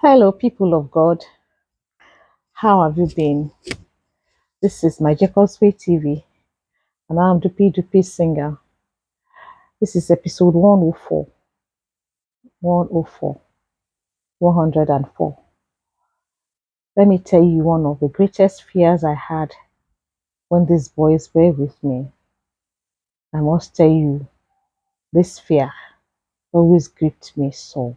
Hello, people of God. How have you been? This is my Jacob's Way TV, and I'm Dupi Dupi Singer. This is episode 104, 104, 104. Let me tell you one of the greatest fears I had when these boys were with me. I must tell you, this fear always gripped me so.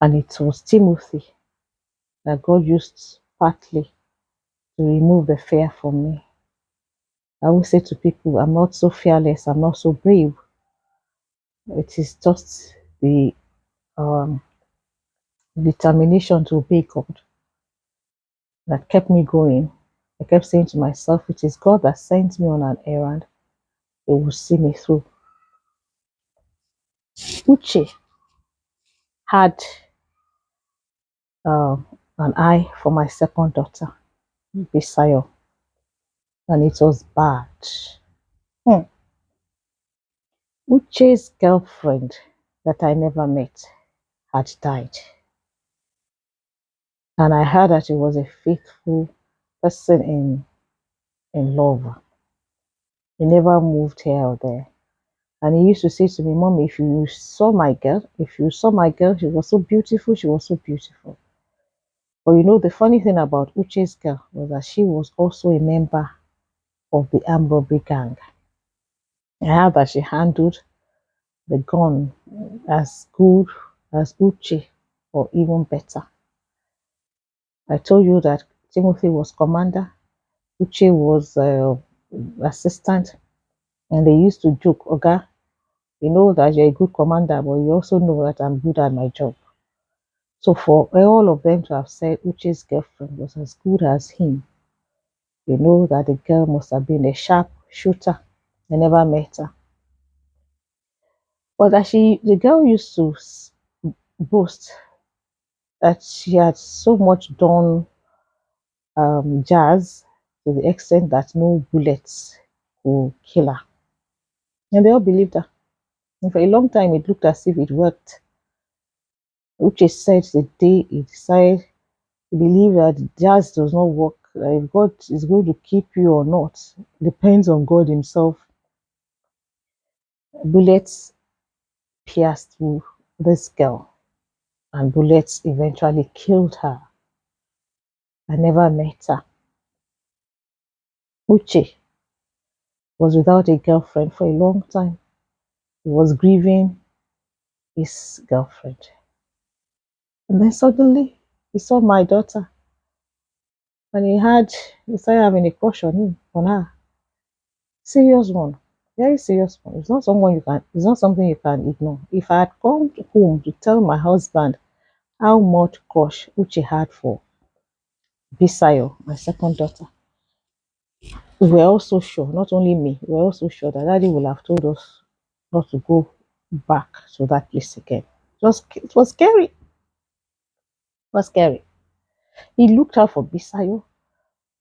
And it was Timothy that God used partly to remove the fear from me. I always say to people, I'm not so fearless, I'm not so brave. It is just the um, determination to obey God that kept me going. I kept saying to myself, it is God that sent me on an errand. It will see me through. Uche had uh, an eye for my second daughter, Bisayo, and it was bad. Hmm. Uche's girlfriend that I never met had died. And I heard that he was a faithful person in love. He never moved here or there. And he used to say to me, Mommy, if you saw my girl, she was so beautiful, she was so beautiful. But you know, the funny thing about Uche's girl was that she was also a member of the armed robbery gang. I heard that she handled the gun as good as Uche, or even better. I told you that Timothy was commander, Uche was assistant, and they used to joke, Oga, you know that you're a good commander, but you also know that I'm good at my job. So for all of them to have said Uche's girlfriend was as good as him, you know that the girl must have been a sharp shooter. I never met her. But that the girl used to boast that she had so much done jazz to the extent that no bullets could kill her. And they all believed her. And for a long time, it looked as if it worked. Uche said the day he decided he believed that jazz does not work. If God is going to keep you or not depends on God Himself. Bullets pierced through this girl, and bullets eventually killed her. I never met her. Uche was without a girlfriend for a long time. He was grieving his girlfriend. And then suddenly he saw my daughter, and he started having a crush on her. Serious one. Very serious one. It's not something you can ignore. If I had come home to tell my husband how much crush Uche had for Bisayo, my second daughter, we were also sure, not only me, we were also sure that Daddy will have told us not to go back to that place again. It was scary. It was scary. He looked out for Bisayo.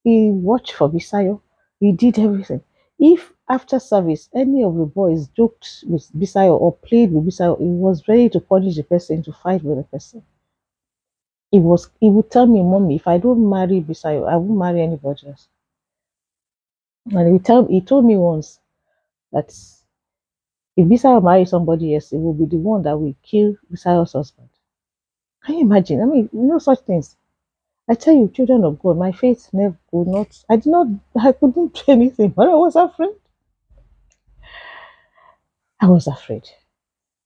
He watched for Bisayo. He did everything. If after service any of the boys joked with Bisayo or played with Bisayo, he was ready to punish the person, to fight with the person. He would tell me, Mommy, if I don't marry Bisayo, I won't marry anybody else. And he told me once that if Bisayo marries somebody else, it will be the one that will kill Bisayo's husband. Can you imagine? I mean, such things. I tell you, children of God, my faith never could not, I couldn't do anything, but I was afraid. I was afraid.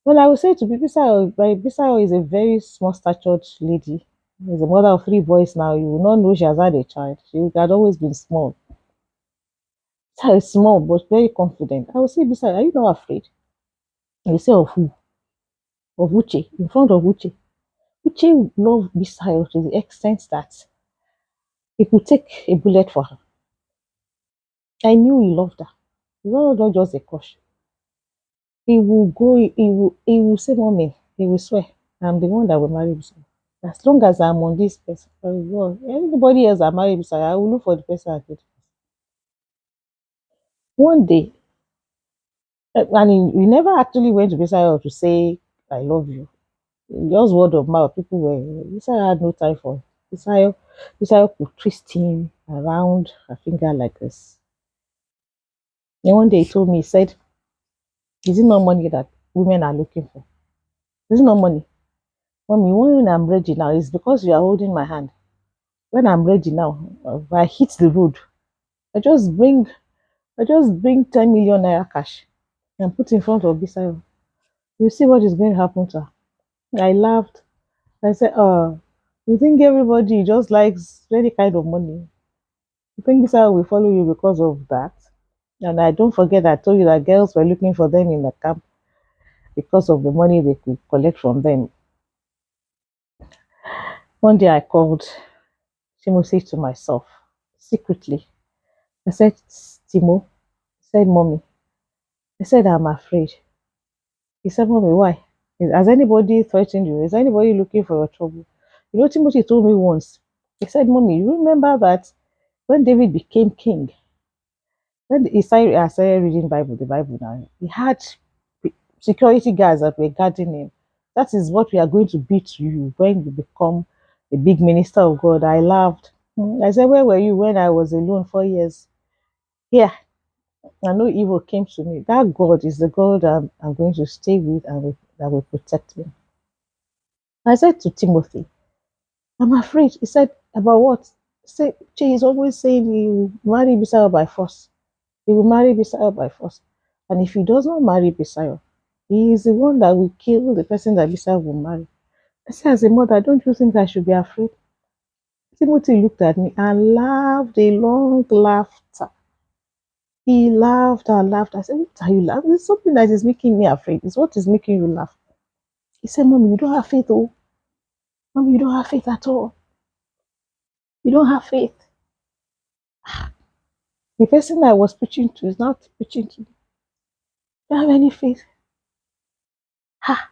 Well, I would say to be Bisayo is a very small statured lady. She's a mother of three boys now. You will not know she has had a child. She had always been small. So small, but very confident. I would say, Bisayo, are you not afraid? And you say, of who? Of Uche, in front of Uche. Uche loved Bisayo to the extent that he could take a bullet for her. I knew he loved her. It was not just a crush. He will say, Mommy, he will swear, I'm the one that will marry Bisayo. As long as I'm on this person, well, anybody else that marry Bisayo, I will look for the person I did. One day, and he never actually went to Bisayo to say, I love you. Just word of mouth. People were Bisayo had no time for Bisayo. Bisayo could twist him around her finger like this. And one day he told me, he said, "Is it not money that women are looking for? Is it not money? Mommy, when I'm ready now, it's because you are holding my hand. When I'm ready now, if I hit the road, I just bring I just bring 10 million naira cash and put in front of Bisayo. You see what is going to happen to her." I laughed. I said, "Oh, you think everybody just likes any kind of money? You think Bisayo will follow you because of that?" And I don't forget I told you that girls were looking for them in the camp because of the money they could collect from them. One day I called Timothy to myself secretly. I said, "Timo," he said, "Mommy." I said, "I'm afraid." He said, "Mommy, why? Has anybody threatened you? Is anybody looking for your trouble?" You know, Timothy told me once, he said, "Mommy, you remember that when David became king, when I started reading the Bible now, he had security guards that were guarding him. That is what we are going to be to you when you become a big minister of God." I laughed. I said, "Where were you when I was alone 4 years? Here, and no evil came to me." That God is the God I'm going to stay with and that will protect me. I said to Timothy, "I'm afraid." He said, "About what?" Say, he's always saying he will marry Bisayo by force. He will marry Bisayo by force. And if he does not marry Bisayo, he is the one that will kill the person that Bisayo will marry. I said, as a mother, don't you think I should be afraid? Timothy looked at me and laughed a long laughter. He laughed and laughed. I said, "What are you laughing? It's something that is making me afraid. It's what is making you laugh." He said, "Mommy, you don't have faith, oh. Mommy, you don't have faith at all. You don't have faith." The person I was preaching to is not preaching to me. "You don't have any faith." Ha!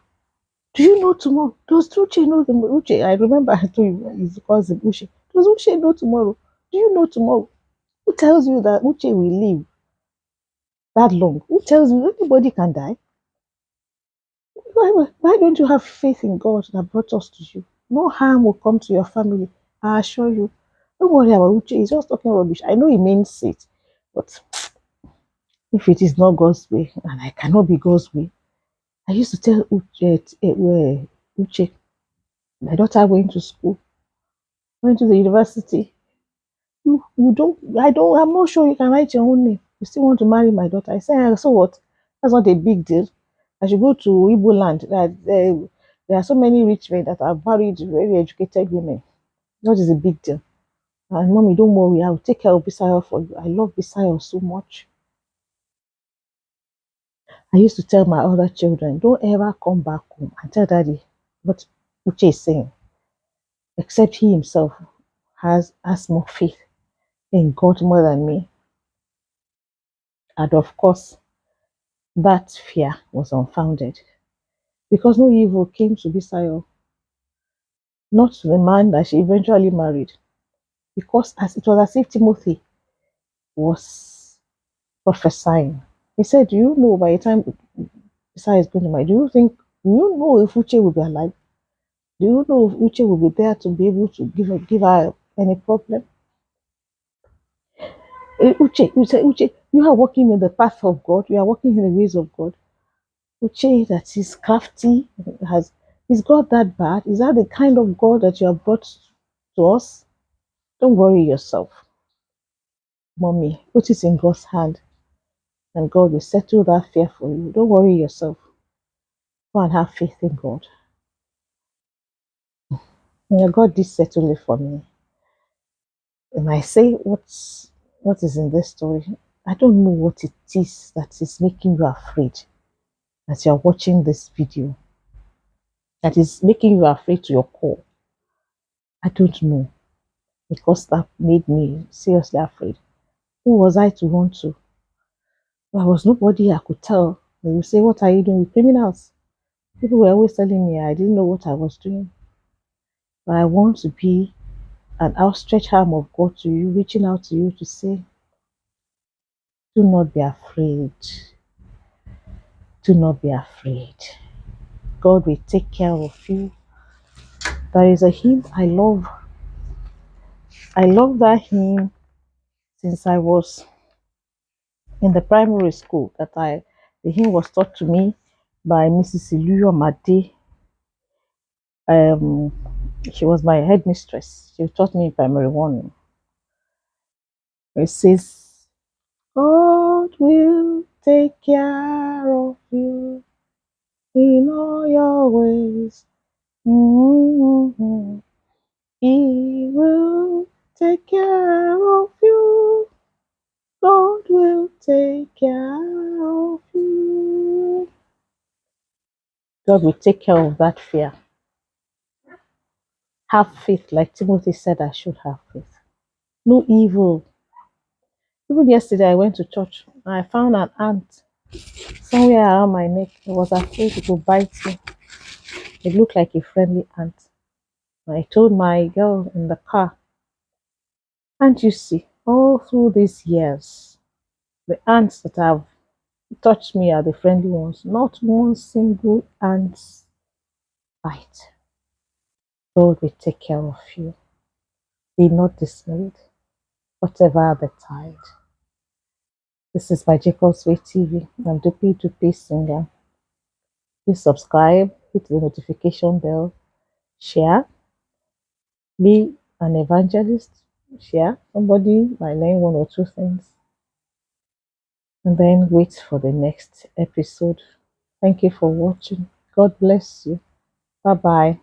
Do you know tomorrow? Does Uche know the Uche? I remember I told you his cousin Uche. Does Uche know tomorrow? Do you know tomorrow? Who tells you that Uche will live that long? Who tells you anybody can die? Why don't you have faith in God that brought us to you? No harm will come to your family. I assure you. Don't worry about Uche. He's just talking rubbish. I know he means it, but if it is not God's way, and I cannot be God's way, I used to tell Uche, my daughter went to school, went to the university. You don't, I'm not sure you can write your own name. You still want to marry my daughter. I say, so what? That's not a big deal. I should go to Igbo land. There are so many rich men that are married very educated women. That is a big deal. And mommy, don't worry, I'll take care of Bisayo for you. I love Bisayo so much. I used to tell my other children, don't ever come back home and tell daddy what Uche is saying, except he himself has more faith in God more than me. And of course, that fear was unfounded because no evil came to Bisayo, not to the man that she eventually married, because as it was as if Timothy was prophesying. He said, "Do you know by the time Bisayo is going to marry, do you know if Uche will be alive? Do you know if Uche will be there to be able to give her any problem?" Uche, you are walking in the path of God. You are walking in the ways of God. Uche that is crafty, is God that bad? Is that the kind of God that you have brought to us? Don't worry yourself, mommy. Put it in God's hand, and God will settle that fear for you. Don't worry yourself. Go and have faith in God. Yeah, God did settle it for me. And I say, what is in this story? I don't know what it is that is making you afraid that you are watching this video. That is making you afraid to your core. I don't know, because that made me seriously afraid. Who was I to run to? There was nobody I could tell. They would say, "What are you doing with criminals?" People were always telling me I didn't know what I was doing. But I want to be an outstretched arm of God to you, reaching out to you to say, do not be afraid. Do not be afraid. God will take care of you. There is a hymn I love. I love that hymn since I was in the primary school. The hymn was taught to me by Mrs. Iluyo Made. Um, she was my headmistress. She taught me in primary one. It says, God will take care of you in all your ways. Mhm. He will take care of you. God will take care of you. God will take care of that fear. Have faith, like Timothy said I should have faith. No evil. Even yesterday, I went to church and I found an ant somewhere around my neck. I was afraid it would bite me. It looked like a friendly ant. I told my girl in the car, "Can't you see, all through these years, the ants that have touched me are the friendly ones. Not one single ant bite. God will take care of you. Be not dismayed, whatever the tide." This is by Jacob's Way TV. I'm Dupi Dupi Singer. Please subscribe, hit the notification bell, share, be an evangelist, share. Somebody might learn one or two things, and then wait for the next episode. Thank you for watching. God bless you. Bye bye.